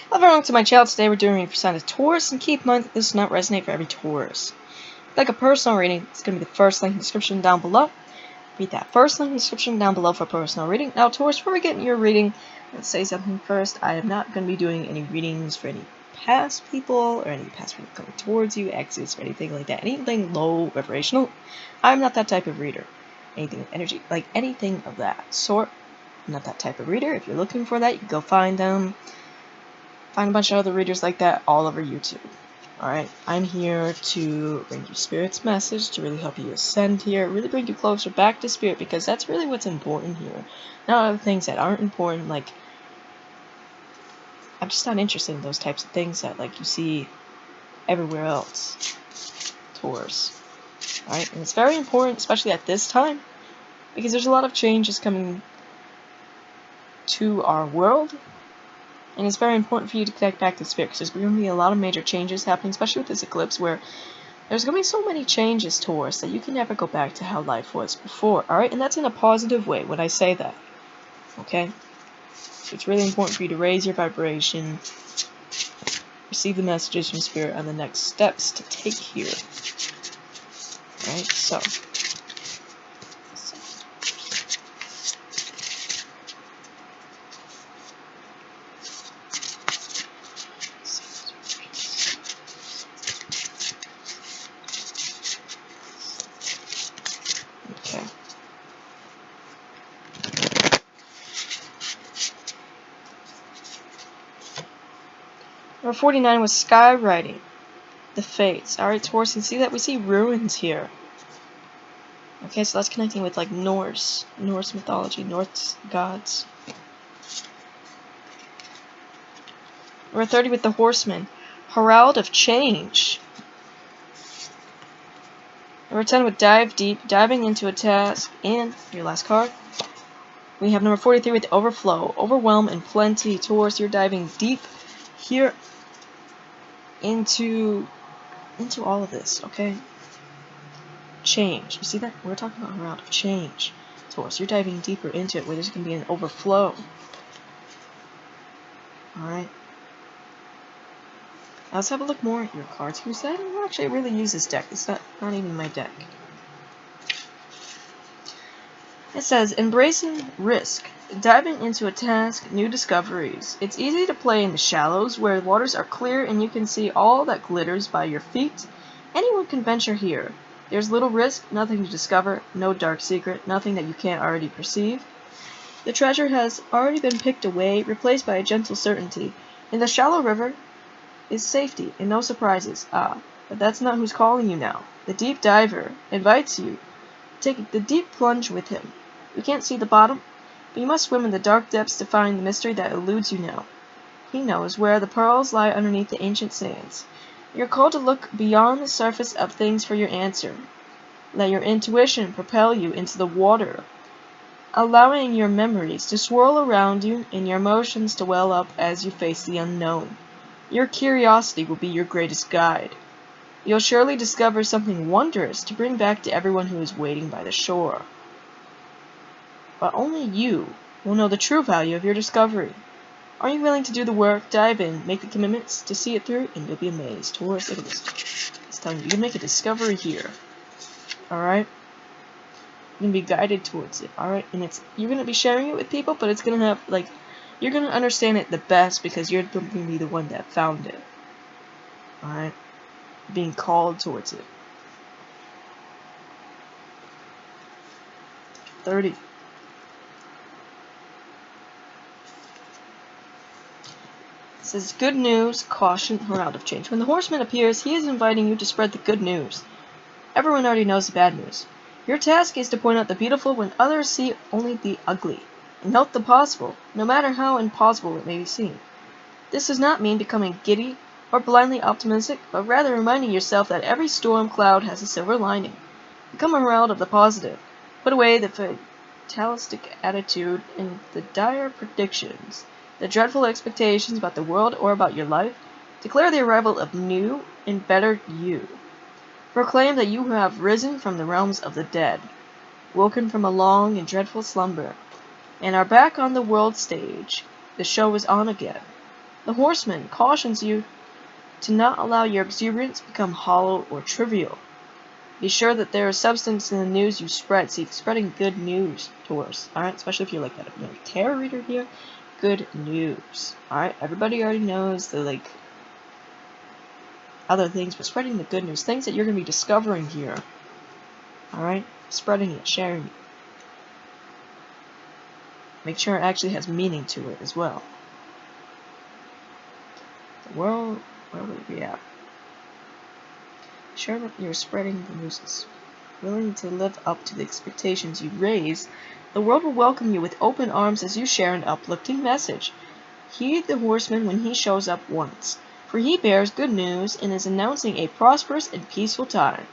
Hello everyone, to my channel. Today we're doing reading for sign of Taurus, and keep in mind that this does not resonate for every Taurus. If you'd like a personal reading, it's going to be the first link in the description down below. Read that first link in the description down below for a personal reading. Now Taurus, before we get into your reading, let's say something first. I am not going to be doing any readings for any past people, or any past people coming towards you, exits, or anything like that. Anything low vibrational. I'm not that type of reader. Anything with energy, like anything of that sort. I'm not that type of reader. If you're looking for that, you can go find them. Find a bunch of other readers like that all over YouTube. Alright, I'm here to bring you Spirit's message, to really help you ascend here, really bring you closer back to Spirit, because that's really what's important here. Not other things that aren't important, like, I'm just not interested in those types of things that, like, you see everywhere else. Taurus. Alright, and it's very important, especially at this time, because there's a lot of changes coming to our world. And it's very important for you to connect back to Spirit, because there's going to be a lot of major changes happening, especially with this eclipse, where there's going to be so many changes, Taurus, that you can never go back to how life was before, alright? And that's in a positive way when I say that, okay? So it's really important for you to raise your vibration, receive the messages from Spirit on the next steps to take here, alright? So, okay. Number 49 was Skywriting, the Fates. Alright, Taurus, you see that? We see ruins here. Okay, so that's connecting with, like, Norse mythology, Norse gods. Number 30 with the Horseman, Herald of Change. Number 10 with Dive Deep, diving into a task. And your last card, we have number 43 with Overflow, Overwhelm and Plenty. Taurus, you're diving deep here into all of this, okay? Change. You see that? We're talking about Herald of Change. Taurus, you're diving deeper into it, where there's going to be an overflow. Alright? Now let's have a look more at your cards, because I don't actually really use this deck. It's not even my deck. It says, embracing risk, diving into a task, new discoveries. It's easy to play in the shallows, where the waters are clear and you can see all that glitters by your feet. Anyone can venture here. There's little risk, nothing to discover, no dark secret, nothing that you can't already perceive. The treasure has already been picked away, replaced by a gentle certainty. In the shallow river is safety and no surprises. Ah, but that's not who's calling you now. The deep diver invites you. Take the deep plunge with him. You can't see the bottom, but you must swim in the dark depths to find the mystery that eludes you now. He knows where the pearls lie underneath the ancient sands. You're called to look beyond the surface of things for your answer. Let your intuition propel you into the water, allowing your memories to swirl around you and your emotions to well up as you face the unknown. Your curiosity will be your greatest guide. You'll surely discover something wondrous to bring back to everyone who is waiting by the shore. But only you will know the true value of your discovery. Are you willing to do the work, dive in, make the commitments to see it through, and you'll be amazed. Taurus, look at this. It's telling you, you can make a discovery here. Alright? You're going to be guided towards it. Alright? And you're going to be sharing it with people, but it's going to have, like, you're going to understand it the best because you're going to be the one that found it. Alright? Being called towards it. 30. It says, good news, caution, herald of change. When the horseman appears, he is inviting you to spread the good news. Everyone already knows the bad news. Your task is to point out the beautiful when others see only the ugly, and note the possible, no matter how impossible it may be seen. This does not mean becoming giddy or blindly optimistic, but rather reminding yourself that every storm cloud has a silver lining. Become a herald of the positive. Put away the fatalistic attitude and the dire predictions, the dreadful expectations about the world or about your life. Declare the arrival of new and better you. Proclaim that you have risen from the realms of the dead, woken from a long and dreadful slumber, and are back on the world stage. The show is on again. The horseman cautions you to not allow your exuberance to become hollow or trivial. Be sure that there is substance in the news you spread. See, spreading good news, Taurus. Alright, especially if you're like that tarot reader here. Good news. Alright, everybody already knows the like other things, but spreading the good news, things that you're going to be discovering here. Alright, spreading it, sharing it. Make sure it actually has meaning to it as well. The world, where would we at? Sure that you're spreading the news. Willing to live up to the expectations you raise, the world will welcome you with open arms as you share an uplifting message. Heed the horseman when he shows up once, for he bears good news and is announcing a prosperous and peaceful time.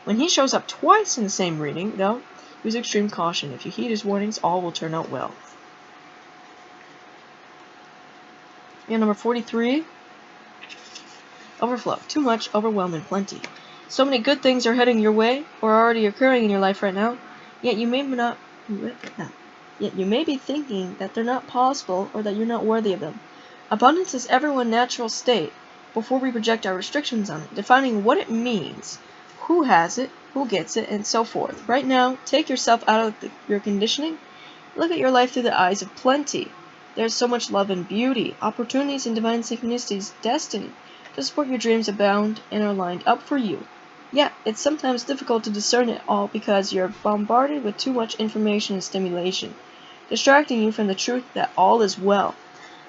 When he shows up twice in the same reading, though, use extreme caution. If you heed his warnings, all will turn out well. And number 43, overflow. Too much, overwhelm, and plenty. So many good things are heading your way, or are already occurring in your life right now, yet you may be thinking that they're not possible or that you're not worthy of them. Abundance is everyone's natural state before we project our restrictions on it, defining what it means, who has it, who gets it, and so forth. Right now, take yourself out of your conditioning. Look at your life through the eyes of plenty. There's so much love and beauty, opportunities and divine synchronicities destined to support your dreams abound and are lined up for you. Yet, it's sometimes difficult to discern it all because you're bombarded with too much information and stimulation, distracting you from the truth that all is well.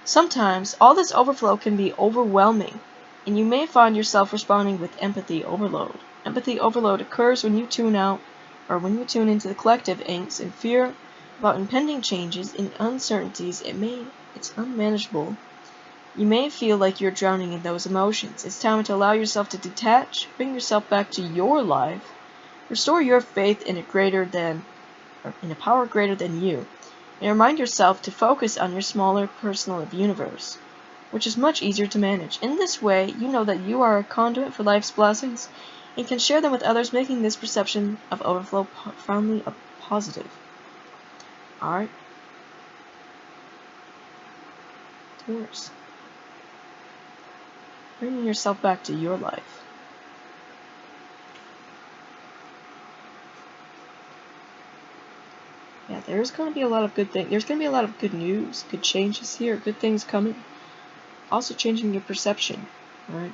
Sometimes, all this overflow can be overwhelming, and you may find yourself responding with empathy overload. Empathy overload occurs when you tune out, or when you tune into the collective angst and fear about impending changes and uncertainties. It's unmanageable. You may feel like you're drowning in those emotions. It's time to allow yourself to detach, bring yourself back to your life, restore your faith in a power greater than you, and remind yourself to focus on your smaller personal universe, which is much easier to manage. In this way, you know that you are a conduit for life's blessings and can share them with others, making this perception of overflow profoundly positive. Alright? Taurus. Bringing yourself back to your life. Yeah, there's going to be a lot of good things. There's going to be a lot of good news, good changes here, good things coming. Also changing your perception, right?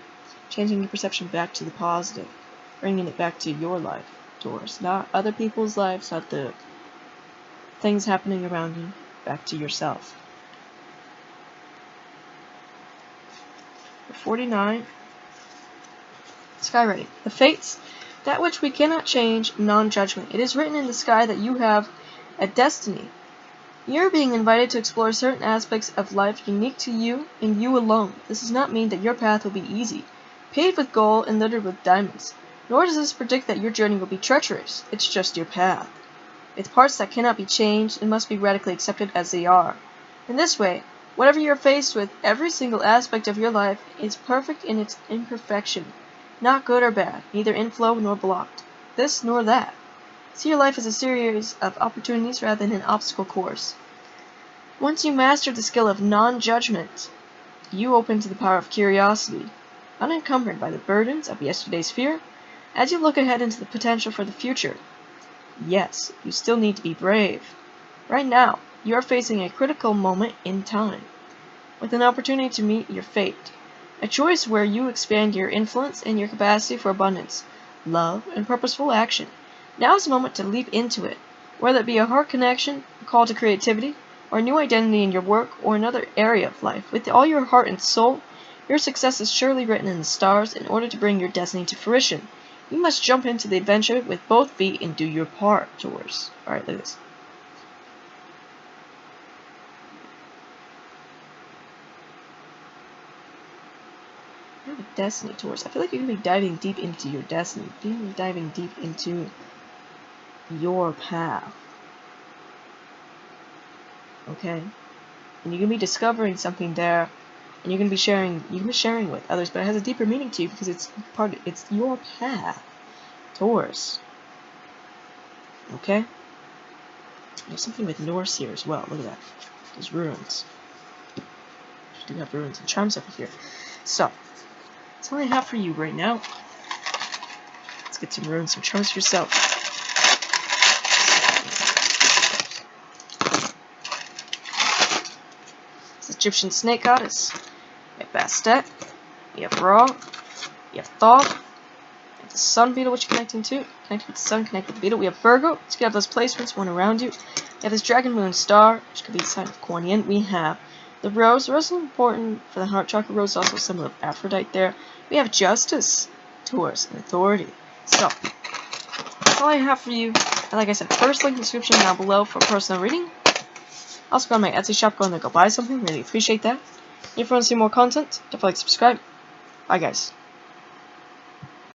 Changing your perception back to the positive. Bringing it back to your life, Taurus. Not other people's lives, not the things happening around you. Back to yourself. 49. Sky writing. The fates, that which we cannot change, non-judgment. It is written in the sky that you have a destiny. You're being invited to explore certain aspects of life unique to you and you alone. This does not mean that your path will be easy, paved with gold and littered with diamonds. Nor does this predict that your journey will be treacherous. It's just your path. It's parts that cannot be changed and must be radically accepted as they are. In this way, whatever you're faced with, every single aspect of your life is perfect in its imperfection. Not good or bad, neither inflow nor blocked. This nor that. See your life as a series of opportunities rather than an obstacle course. Once you master the skill of non-judgment, you open to the power of curiosity, unencumbered by the burdens of yesterday's fear, as you look ahead into the potential for the future. Yes, you still need to be brave. Right now, you are facing a critical moment in time, with an opportunity to meet your fate. A choice where you expand your influence and your capacity for abundance, love, and purposeful action. Now is the moment to leap into it, whether it be a heart connection, a call to creativity, or a new identity in your work or another area of life. With all your heart and soul, your success is surely written in the stars. In order to bring your destiny to fruition, you must jump into the adventure with both feet and do your part, Taurus. Alright, look at this. You have a destiny, Taurus. I feel like you're going to be diving deep into your destiny. Diving deep into your path. Okay? And you're going to be discovering something there. And you're going to be sharing with others, but it has a deeper meaning to you because it's your path, Taurus. Okay? There's something with Norse here as well. Look at that. Those runes. do have runes and charms over here. So, that's all I have for you right now. Let's get some runes, some charms for yourself. It's Egyptian snake goddess. You have Bastet. You have Ra. You have Thoth. You have the sun beetle, which you're connecting to. Connect with the sun, connect with the beetle. We have Virgo, which can have those placements, one around you. We have this dragon moon star, which could be the sign of Kuan Yin. We have the rose. The rose is important for the heart chakra. Rose is also a symbol of Aphrodite there. We have justice, Taurus, and authority. So, that's all I have for you. And like I said, first link in the description down below for personal reading. Also go on my Etsy shop, go in there, go buy something. Really appreciate that. If you want to see more content, don't forget to subscribe. Bye guys.